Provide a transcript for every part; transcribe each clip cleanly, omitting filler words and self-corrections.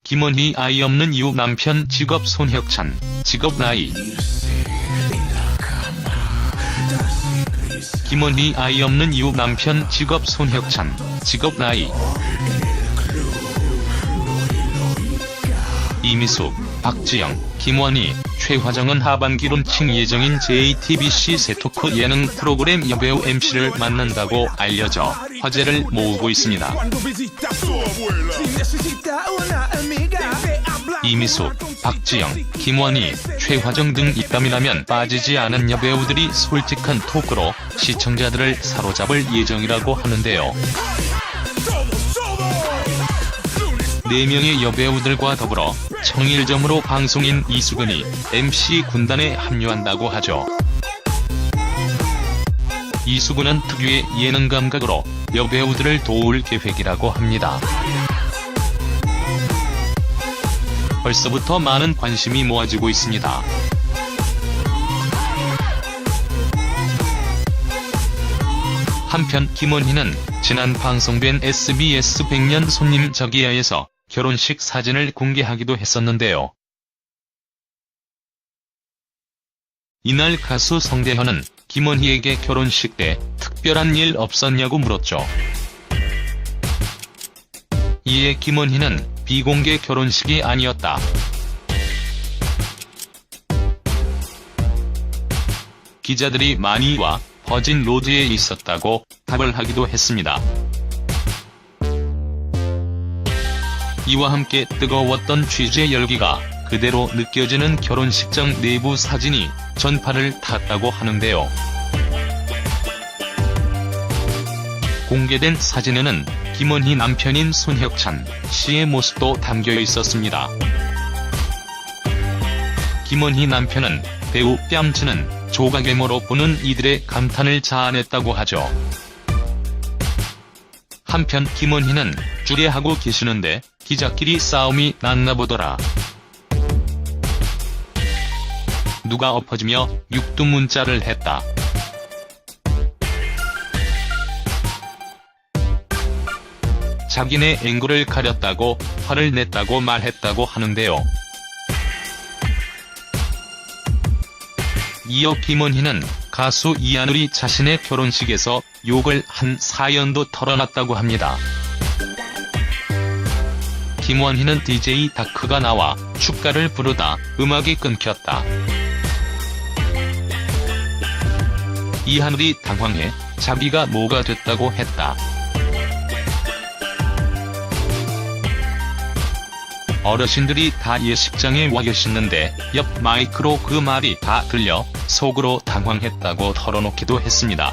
김원희 아이 없는 이유 남편 직업 손혁찬, 직업 나이. 김원희 아이 없는 이유 남편 직업 손혁찬, 직업 나이. 이미숙, 박지영, 김원희, 최화정은 하반기 론칭 예정인 JTBC 새 토크 예능 프로그램 여배우 MC를 만난다고 알려져 화제를 모으고 있습니다. 이미숙, 박지영, 김원희, 최화정 등 입담이라면 빠지지 않은 여배우들이 솔직한 토크로 시청자들을 사로잡을 예정이라고 하는데요. 4명의 여배우들과 더불어 청일점으로 방송인 이수근이 MC 군단에 합류한다고 하죠. 이수근은 특유의 예능 감각으로 여배우들을 도울 계획이라고 합니다. 벌써부터 많은 관심이 모아지고 있습니다. 한편 김원희는 지난 방송된 SBS 100년 손님 저기야에서 결혼식 사진을 공개하기도 했었는데요. 이날 가수 성대현은 김원희에게 결혼식 때 특별한 일 없었냐고 물었죠. 이에 김원희는 비공개 결혼식이 아니었다. 기자들이 많이 와 버진 로드에 있었다고 답을 하기도 했습니다. 이와 함께 뜨거웠던 취재 열기가 그대로 느껴지는 결혼식장 내부 사진이 전파를 탔다고 하는데요. 공개된 사진에는 김원희 남편인 손혁찬 씨의 모습도 담겨 있었습니다. 김원희 남편은 배우 뺨치는 조각외모로 보는 이들의 감탄을 자아냈다고 하죠. 한편 김원희는 주례하고 계시는데 기자끼리 싸움이 났나 보더라. 누가 엎어지며 육두문자를 했다. 자기네 앵글을 가렸다고 화를 냈다고 말했다고 하는데요. 이어 김원희는 가수 이하늘이 자신의 결혼식에서 욕을 한 사연도 털어놨다고 합니다. 김원희는 DJ 다크가 나와 축가를 부르다 음악이 끊겼다. 이하늘이 당황해 자기가 뭐가 됐다고 했다. 어르신들이 다 예식장에 와 계시는데 옆 마이크로 그 말이 다 들려 속으로 당황했다고 털어놓기도 했습니다.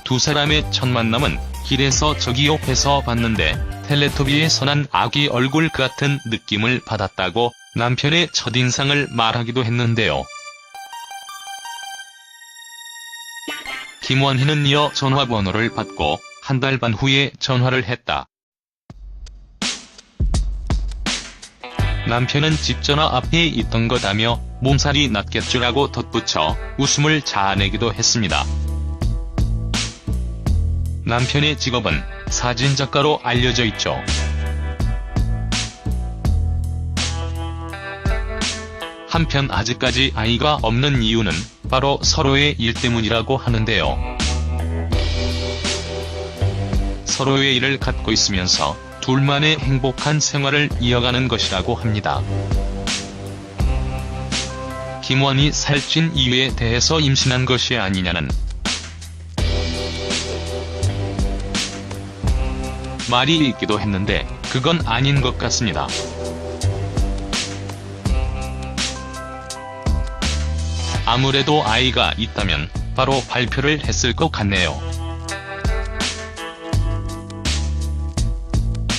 두 사람의 첫 만남은 길에서 저기요 해서 봤는데 텔레토비에서 난 아기 얼굴 같은 느낌을 받았다고 남편의 첫인상을 말하기도 했는데요. 김원희는 이어 전화번호를 받고 한 달 반 후에 전화를 했다. 남편은 집 전화 앞에 있던 거다며 몸살이 났겠죠라고 덧붙여 웃음을 자아내기도 했습니다. 남편의 직업은 사진작가로 알려져 있죠. 한편 아직까지 아이가 없는 이유는 바로 서로의 일 때문이라고 하는데요. 서로의 일을 갖고 있으면서 둘만의 행복한 생활을 이어가는 것이라고 합니다. 김원희 살찐 이유에 대해서 임신한 것이 아니냐는 말이 있기도 했는데 그건 아닌 것 같습니다. 아무래도 아이가 있다면 바로 발표를 했을 것 같네요.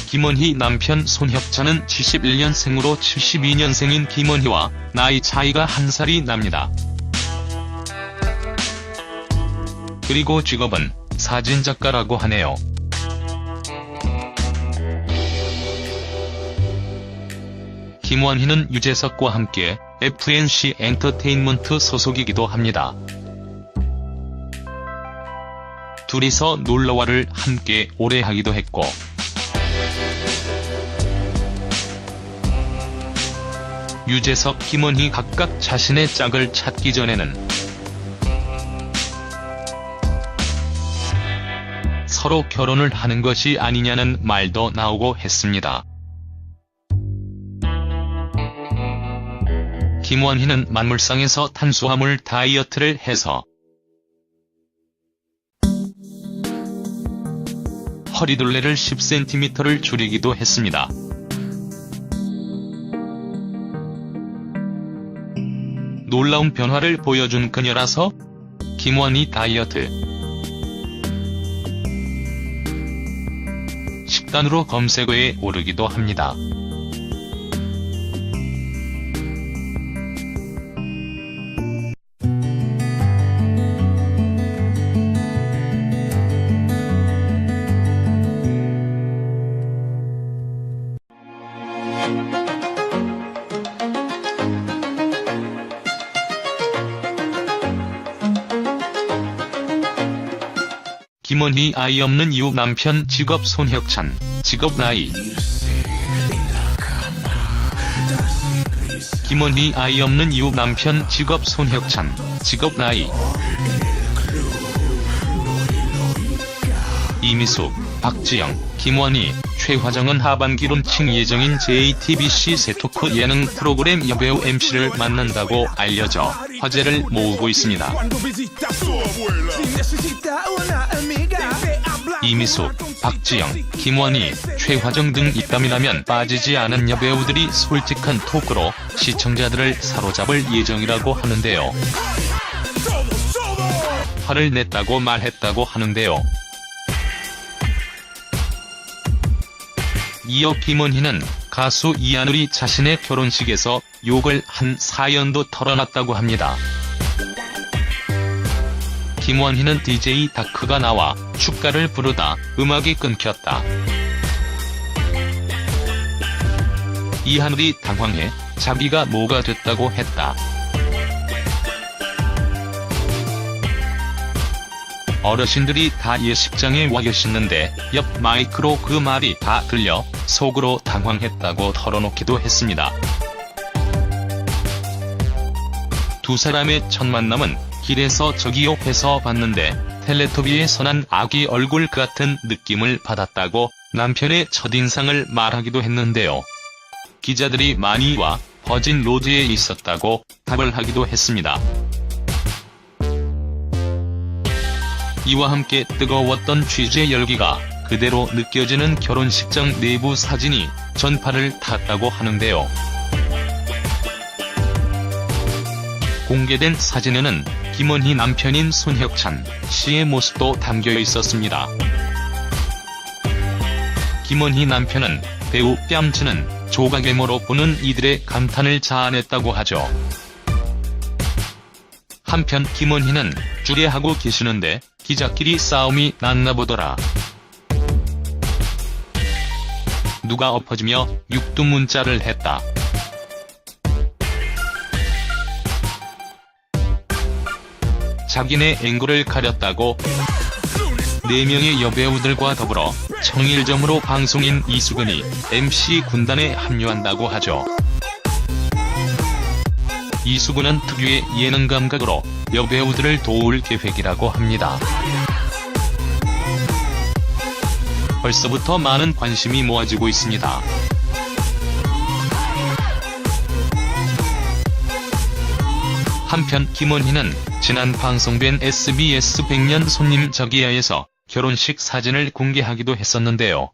김원희 남편 손혁찬은 71년생으로 72년생인 김원희와 나이 차이가 1살이 납니다. 그리고 직업은 사진작가라고 하네요. 김원희는 유재석과 함께 FNC 엔터테인먼트 소속이기도 합니다. 둘이서 놀러와를 함께 오래 하기도 했고, 유재석, 김원희 각각 자신의 짝을 찾기 전에는 서로 결혼을 하는 것이 아니냐는 말도 나오고 했습니다. 김원희는 만물상에서 탄수화물 다이어트를 해서 허리둘레를 10cm를 줄이기도 했습니다. 놀라운 변화를 보여준 그녀라서 김원희 다이어트 식단으로 검색어에 오르기도 합니다. 김원희 아이 없는 이유 남편 직업 손혁찬, 직업 나이. 김원희 아이 없는 이유 남편 직업 손혁찬, 직업 나이. 이미숙, 박지영, 김원희, 최화정은 하반기 론칭 예정인 JTBC 새 토크 예능 프로그램 여배우 MC를 만난다고 알려져 화제를 모으고 있습니다. 이미숙, 박지영, 김원희, 최화정 등 입담이라면 빠지지 않은 여배우들이 솔직한 토크로 시청자들을 사로잡을 예정이라고 하는데요. 화를 냈다고 말했다고 하는데요. 이어 김원희는 가수 이하늘이 자신의 결혼식에서 욕을 한 사연도 털어놨다고 합니다. 김원희는 DJ 다크가 나와 축가를 부르다 음악이 끊겼다. 이하늘이 당황해 자기가 뭐가 됐다고 했다. 어르신들이 다 예식장에 와 계시는데 옆 마이크로 그 말이 다 들려 속으로 당황했다고 털어놓기도 했습니다. 두 사람의 첫 만남은 길에서 저기요에서 봤는데 텔레토비의 선한 아기 얼굴 같은 느낌을 받았다고 남편의 첫인상을 말하기도 했는데요. 기자들이 많이 와 버진 로드에 있었다고 답을 하기도 했습니다. 이와 함께 뜨거웠던 취재 열기가 그대로 느껴지는 결혼식장 내부 사진이 전파를 탔다고 하는데요. 공개된 사진에는 김원희 남편인 손혁찬 씨의 모습도 담겨 있었습니다. 김원희 남편은 배우 뺨치는 조각외모로 보는 이들의 감탄을 자아냈다고 하죠. 한편 김원희는 주례하고 계시는데 기자끼리 싸움이 났나 보더라. 누가 엎어지며 육두문자를 했다. 자기네 앵글을 가렸다고 4명의 여배우들과 더불어 청일점으로 방송인 이수근이 MC 군단에 합류한다고 하죠. 이수근은 특유의 예능 감각으로 여배우들을 도울 계획이라고 합니다. 벌써부터 많은 관심이 모아지고 있습니다. 한편 김원희는 지난 방송된 SBS 100년 손님 저기야에서 결혼식 사진을 공개하기도 했었는데요.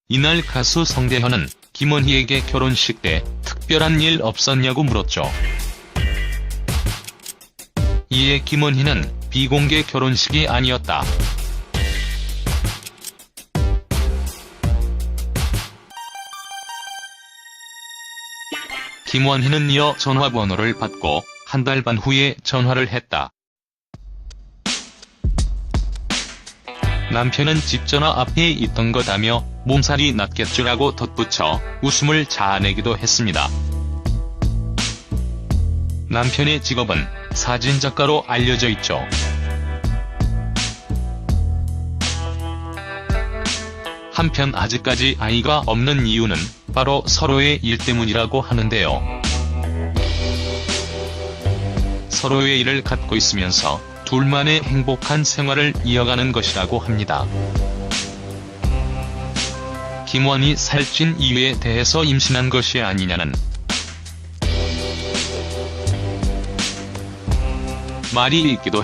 이날 가수 성대현은 김원희에게 결혼식 때 특별한 일 없었냐고 물었죠. 이에 김원희는 비공개 결혼식이 아니었다. 김원희는 이어 전화번호를 받고 한 달 반 후에 전화를 했다. 남편은 집 전화 앞에 있던 거다며 몸살이 났겠죠라고 덧붙여 웃음을 자아내기도 했습니다. 남편의 직업은 사진작가로 알려져 있죠. 한편 아직까지 아이가 없는 이유는 바로 서로의 일 때문이라고 하는데요. 서로의 일을 갖고 있으면서 둘만의 행복한 생활을 이어가는 것이라고 합니다. 김원희 살찐 이유에 대해서 임신한 것이 아니냐는 말이 있기도